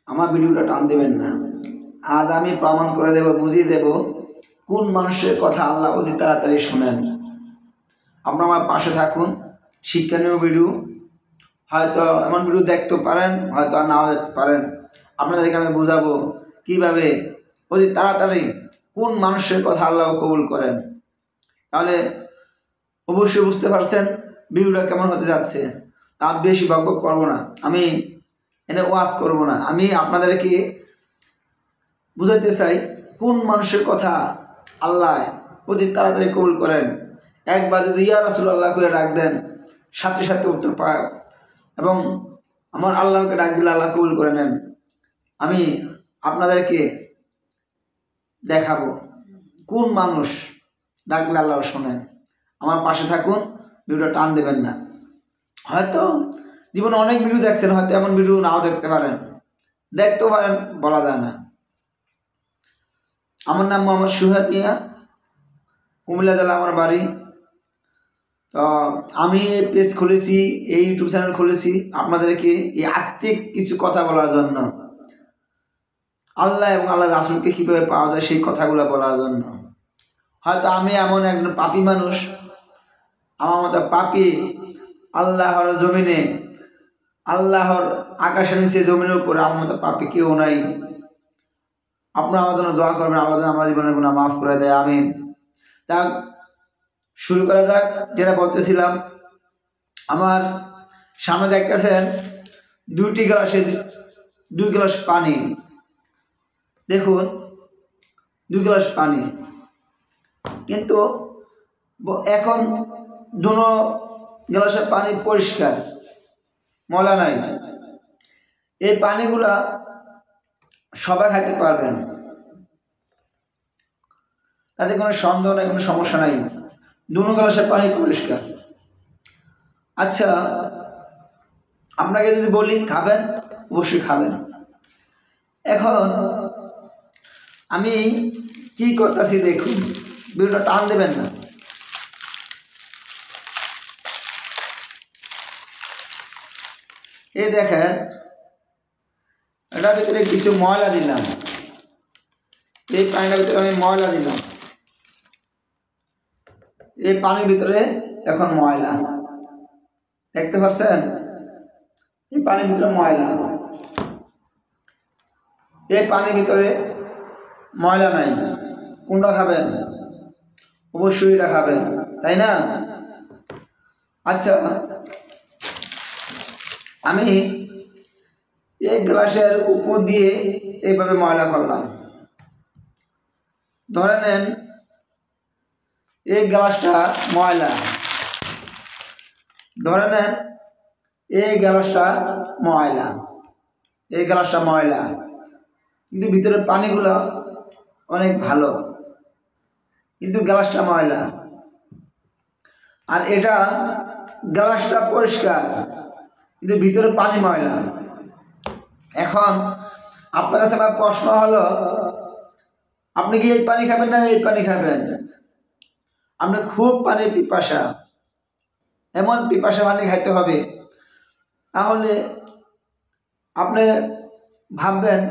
আমার ভিডিওটা টান দেবেন না। আজ আমি প্রমাণ করে দেব, বুঝিয়ে দেব কোন মানুষের কথা আল্লাহ অতি তাড়াতাড়ি শোনেন। আপনারা আমার পাশে থাকুন। শিক্ষণীয় ভিডিও, হয়তো এমন ভিডিও দেখতে পারেন, হয়তো আর নাও দেখতে পারেন। আপনাদেরকে আমি বোঝাবো কিভাবে অতি তাড়াতাড়ি কোন মানুষের কথা আল্লাহ কবুল করেন। তাহলে অবশ্যই বুঝতে পারছেন ভিডিওটা কেমন হতে যাচ্ছে। তার বেশি বকবক করবো না, আমি এনে ওয়াজ করব না, আমি আপনাদেরকে বুঝাইতে চাই কোন মানুষের কথা আল্লাহ অতি তাড়াতাড়ি কবুল করেন। একবার যদি ইয়া রাসূলুল্লাহ করে ডাক দেন, সাথে সাথে উত্তর পায়, এবং আমার আল্লাহকে ডাক দিলে আল্লাহ কবুল করে নেন। আমি আপনাদেরকে দেখাবো কোন মানুষ ডাকলে আল্লাহ শোনেন। আমার পাশে থাকুন, ভিডিওটা টান দেবেন না। হয়তো জীবনে অনেক ভিডিও দেখছেন, হয়তো এমন ভিডিও নাও দেখতে পারেন, দেখতেও পারেন, বলা যায় না। আমার নাম মোহাম্মদ সোহেল মিয়া, কুমিল্লা জেলা আমার বাড়ি। তো আমি এই পেজ খুলেছি, এই ইউটিউব চ্যানেল খুলেছি আপনাদেরকে এই আত্মিক কিছু কথা বলার জন্য, আল্লাহ এবং আল্লাহ রাসূলকে কীভাবে পাওয়া যায় সেই কথাগুলো বলার জন্য। হয়তো আমি এমন একজন পাপী মানুষ, আমার মতো পাপী আল্লাহর জমিনে, আল্লাহর আকাশের নিচে জমিনের উপরে আমার মতো পাপী কেউ নাই। আপনারা আমার জন্য দোয়া করবেন, আল্লাহ যেন আমার জীবনের গুনাহ মাফ করে দেয়, আমিন। তা শুরু করা যাক। যেটা বলতেছিলাম, আমার সামনে দেখতেছেন দুই গ্লাস পানি। দেখুন, 2 গ্লাস পানি, কিন্তু এখন দুনো গ্লাসের পানি পরিষ্কার, ময়লা নাই। এই পানিগুলা সবাই খাইতে পারবেন, তাতে কোনো সন্দেহ নাই, কোনো সমস্যা নাই। দুনো গ্লাসের পানি পরিষ্কার। আচ্ছা, আপনাকে যদি বলি খাবেন, অবশ্যই খাবেন। এখন আমি কি করতেছি দেখুন, ভিডিওটা টান দেবেন না। এই দেখেন, এটার ভিতরে কিছু ময়লা দিলাম, এই পানিটার ভিতরে আমি ময়লা দিলাম। এই পানির ভিতরে এখন ময়লা দেখতে পাচ্ছেন, এই পানির ভিতরে ময়লা। এই পানির ভিতরে ময়লা নাই। কোনটা খাবেন? অবশ্যই এটা খাবেন, তাই না? আচ্ছা, আমি এই গ্লাসের উপর দিয়ে এইভাবে ময়লা করলাম। ধরে নেন এই গ্লাসটা ময়লা, ধরে নেন এই গ্লাসটা ময়লা, এই গ্লাসটা ময়লা, কিন্তু ভিতরে পানিগুলো অনেক ভালো, কিন্তু গ্লাসটা ময়লা। আর এটা গ্লাসটা পরিষ্কার, কিন্তু ভিতরে পানি ময়লা। এখন আপনার কাছে আমার প্রশ্ন হলো, আপনি কি এই পানি খাবেন না এই পানি খাবেন? আপনি খুব পানির পিপাসা, এমন পিপাসা পানি খাইতে হবে, তাহলে আপনি ভাববেন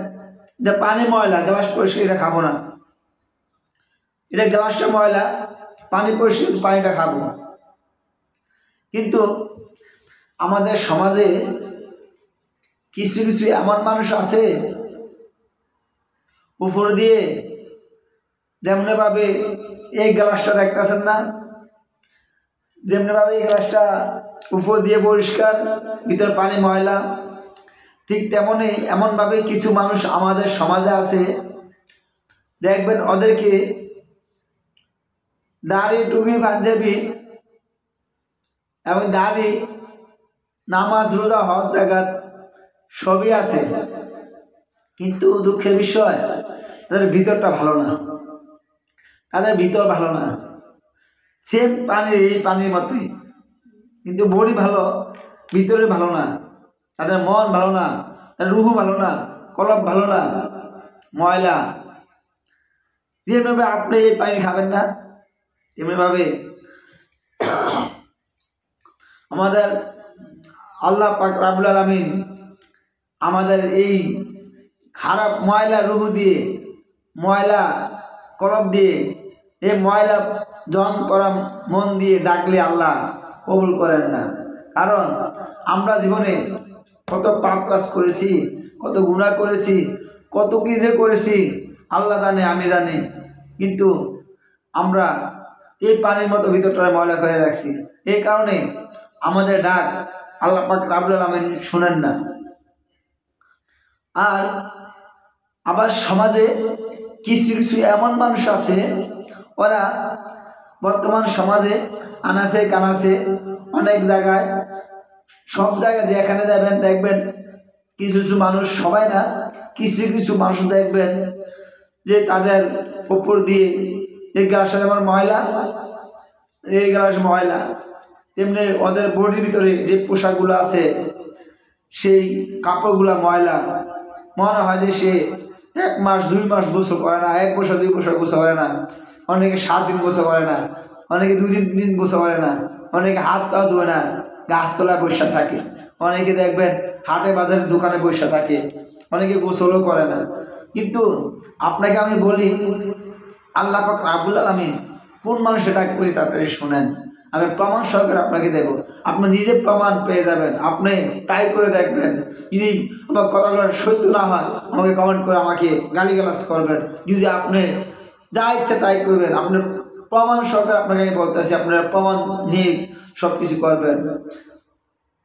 যে পানি ময়লা, গ্লাস পরিষ্কার, এটা খাবো না। এটা গ্লাসটা ময়লা, পানি পরিষ্কার, পানিটা খাবো। কিন্তু আমাদের সমাজে কিছু কিছু এমন মানুষ আছে, উপর দিয়ে যেমনি ভাবে এই গ্লাসটা দেখতেছেন না, যেমনি ভাবে এই গ্লাসটা উপর দিয়ে পরিষ্কার, ভিতর পানি ময়লা, ঠিক তেমনই এমনভাবে কিছু মানুষ আমাদের সমাজে আছে, দেখবেন ওদেরকে দাড়ি, টুপি, পাঞ্জাবি এবং দাড়ি, নামাজ, রোজা, হজ, যাকাত সবই আছে, কিন্তু দুঃখের বিষয় তাদের ভিতরটা ভালো না, তাদের ভিতর ভালো না। সেম পানি, এই পানির মতোই, কিন্তু বডি ভালো, ভিতরে ভালো না। তাদের মন ভালো না, তাদের রুহু ভালো না, কলব ভালো না, ময়লা। যেভাবে আপনি এই পানি খাবেন না, তেমনিভাবে আমাদের আল্লাহ পাক রব্বুল আলামিন আমাদের এই খারাপ ময়লা রুহ দিয়ে, ময়লা কলব দিয়ে, এই ময়লা জন করা মন দিয়ে ডাকলে আল্লাহ কবুল করেন না। কারণ আমরা জীবনে কত পাপ কাজ করেছি, কত গুনাহ করেছি, কত কি যে করেছি আল্লাহ জানে, আমি জানি। কিন্তু আমরা এই পানির মতো ভিতরটা ময়লা করে রাখছি। এই কারণে আমাদের ডাক আল্লাহ পাক রব্বুল আলামিন শুনেন না। আর আবার সমাজে কিছু কিছু এমন মানুষ আছে, ওরা বর্তমান সমাজে আনাচে কানাচে অনেক জায়গায়, সব জায়গায় যেখানে যাবেন দেখবেন কিছু কিছু মানুষ, সবাই না, কিছু কিছু মানুষ দেখবেন যে তাদের উপর দিয়ে এই গ্লাসে যেমন ময়লা, এই গ্লাস ময়লা, তেমনি ওদের বডির ভিতরে যে পোশাকগুলো আছে সেই কাপড়গুলো ময়লা। মনে হয় যে সে 1 মাস 2 মাস গোসল করে না, 1 বছর 2 বছর গোসল করে না, অনেকে 7 দিন গোসল করে না, অনেকে 2 দিন গোসল করে না, অনেকে হাত পা ধোয় না, গাছতলায় বসে থাকে, অনেকে দেখবেন হাটে বাজারের দোকানে বসে থাকে, অনেকে গোসলও করে না। কিন্তু আপনাকে আমি বলি, আল্লাহ পাক রব্বুল আলামিন কোন মানুষের ডাক বলি তাড়াতাড়ি শোনেন। আমি প্রমাণ সহকারে আপনাকে দেব, আপনি নিজে প্রমাণ পেয়ে যাবেন। আপনি ট্রাই করে দেখবেন, যদি আমার কথাগুলো সত্য না হয় আমাকে কমেন্ট করে আমাকে গালিগালাজ করবেন। যদি আপনি যা ইচ্ছা তাই করবেন, আপনি প্রমাণ সহকারে আপনাকে আমি বলতেছি, আপনারা প্রমাণ নিয়ে সব কিছু করবেন।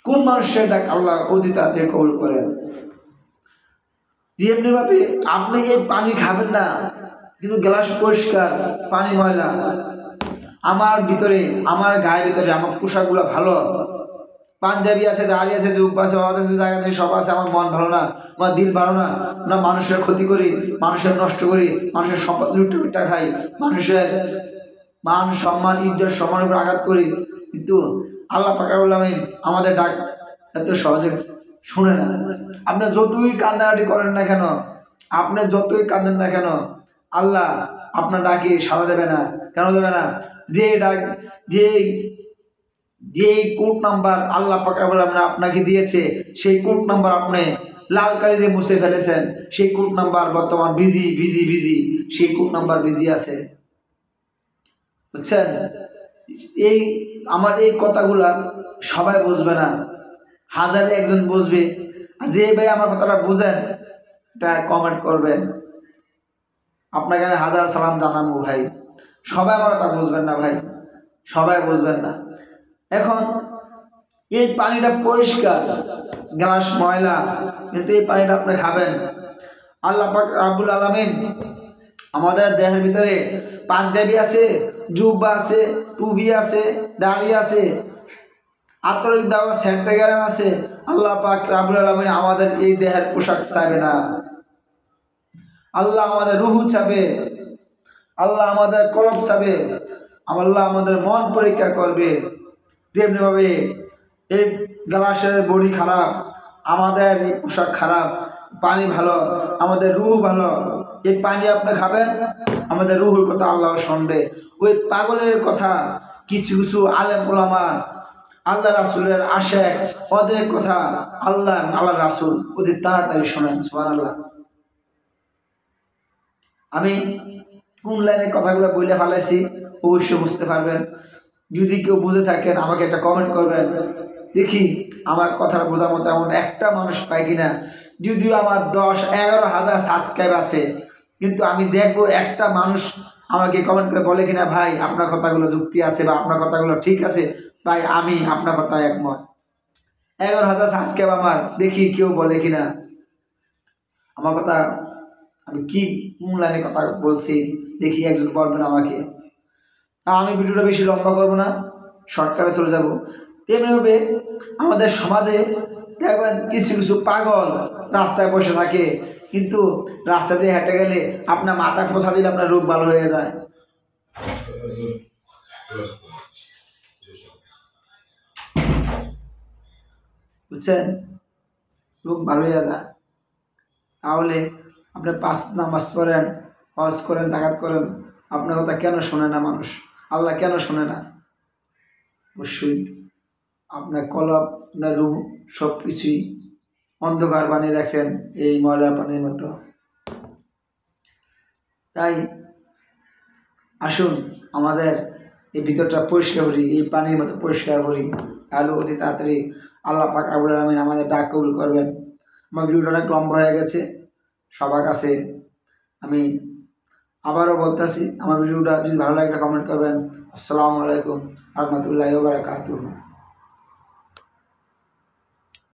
কোন মানুষের ডাক আল্লাহ অতি তাড়াতাড়ি কবুল করেন। যেমনিভাবে আপনি এই পানি খাবেন না, কিন্তু গ্লাস পরিষ্কার, পানি ময়লা, আমার ভিতরে, আমার গায়ের ভিতরে আমার পোশাকগুলো ভালো, পাঞ্জাবি আছে, দাড়ি আছে, জুব্বা আছে, হওয়া আছে, জায়গা আছে, সব আছে, আমার মন ভালো না, আমার দিল ভালো না, আমরা মানুষের ক্ষতি করি, মানুষের নষ্ট করি, মানুষের সম্পদ লুট্টা খাই, মানুষের মান সম্মান ইজ্জত সম্মানের উপর আঘাত করি। কিন্তু আল্লাহ পাক রব্বুল আলামিন আমাদের ডাক এত সহজে শুনে না। আপনি যতই কান্নাকাটি করেন না কেন, আপনি যতই কাঁদেন না কেন, আল্লাহ আপনার ডাকে সাড়া দেবে না। কেন দেবে না? যে ডাক, যে কোড নাম্বার আল্লাহ পাক রব্বুল আলামিন আপনাকে দিয়েছে, সেই কোড নাম্বার আপনি লাল কালি দিয়ে মুছে ফেলেছেন, সেই কোড নাম্বার বর্তমান বিজি বিজি বিজি, সেই কোড নাম্বার বিজি আছে, বুঝছেন? এই আমার এই কথাগুলা সবাই বুঝবে না, হাজারে একজন বুঝবে। যে ভাই আমার কথাটা বুঝেন, এটা কমেন্ট করবেন, আপনাকে আমি হাজার সালাম জানাবো ভাই। সবাই আমার কথা বুঝবেন না ভাই, সবাই বুঝবেন না। এখন এই পানিটা পরিষ্কার, গ্লাস ময়লা, কিন্তু এই পানিটা আপনি খাবেন। আল্লাহ পাক রব্বুল আলামিন আমাদের দেহের ভিতরে পাঞ্জাবি আছে, জুব্বা আছে, টুপি আছে, দাড়ি আছে, আতরিক দেওয়া সেন্টেগারান আছে। আল্লাহ পাক রব্বুল আলামিন আমাদের এই দেহের পোশাক চাবে না। আল্লাহ আমাদের রুহ চাবে, আল্লাহ আমাদের কলব চাবে, আল্লাহ আমাদের মন পরীক্ষা করবে। তেমনিভাবে এই গ্লাসের বডি খারাপ, আমাদের এই পোশাক খারাপ, পানি ভালো, আমাদের রুহ ভালো। এই পানি আপনি খাবেন, আমাদের রুহুর কথা আল্লাহ শুনবে। ওই পাগলের কথা কিছু কিছু আলেম ওলামা, আল্লাহ রাসূলের আশেক, ওদের কথা আল্লাহ রাসূল অতি তাড়াতাড়ি শোনেন। সুবহানাল্লাহ। আমি কোন লাইনে কথাগুলো বলে ফেলেছি অবশ্যই বুঝতে পারবেন। যদি কেউ বুঝে থাকেন আমাকে একটা কমেন্ট করবেন, দেখি আমার কথাটা বোঝার মতো এমন একটা মানুষ পাই কিনা। যদিও আমার 10-11 হাজার সাবস্ক্রাইব আছে, কিন্তু আমি দেখবো একটা মানুষ আমাকে কমেন্ট করে বলে কিনা ভাই আপনার কথাগুলো যুক্তি আছে বা আপনার কথাগুলো ঠিক আছে, ভাই আমি আপনার কথা একমত। 11,000 সাবস্ক্রাইব আমার, দেখি কেউ বলে কিনা আমার কথা, আমি কি কোন লাইনে কথা বলছি, দেখি একজন বলবেন আমাকে। আমি ভিডিওটা বেশি লম্বা করবো না, শর্টকাটে চলে যাব। তেমনিভাবে আমাদের সমাজে দেখবেন কিছু কিছু পাগল রাস্তায় বসে থাকে, কিন্তু রাস্তা দিয়ে হেঁটে গেলে আপনার মাথা পোছা দিলে আপনার রোগ ভালো হয়ে যায়। বুঝছেন? রোগ ভালো হয়ে যায়। তাহলে আপনি 5 নামাজ পড়েন, হজ করেন, যাকাত করেন, আপনার কথা কেন শোনে না মানুষ? আল্লাহ কেন শোনে না? অবশ্যই আপনার কলব, আপনার রূহ সব কিছুই অন্ধকার বানিয়ে রাখছেন এই ময়লা পানির মতো। তাই আসুন আমাদের এই ভিতরটা পরিষ্কার করি, এই পানির মতো পরিষ্কার করি, তাহলে অতি তাড়াতাড়ি আল্লাহ পাক রব্বুল আলামিন আমাদের ডাক কবুল করবেন। আমার ভিডিওটা অনেক লম্বা হয়ে গেছে, সবার কাছে আমি আবারও বলতেছি, আমার ভিডিওটা যদি ভালো লাগে কমেন্ট করবেন। আসসালামু আলাইকুম ওয়া রাহমাতুল্লাহি ওয়া বারাকাতুহু।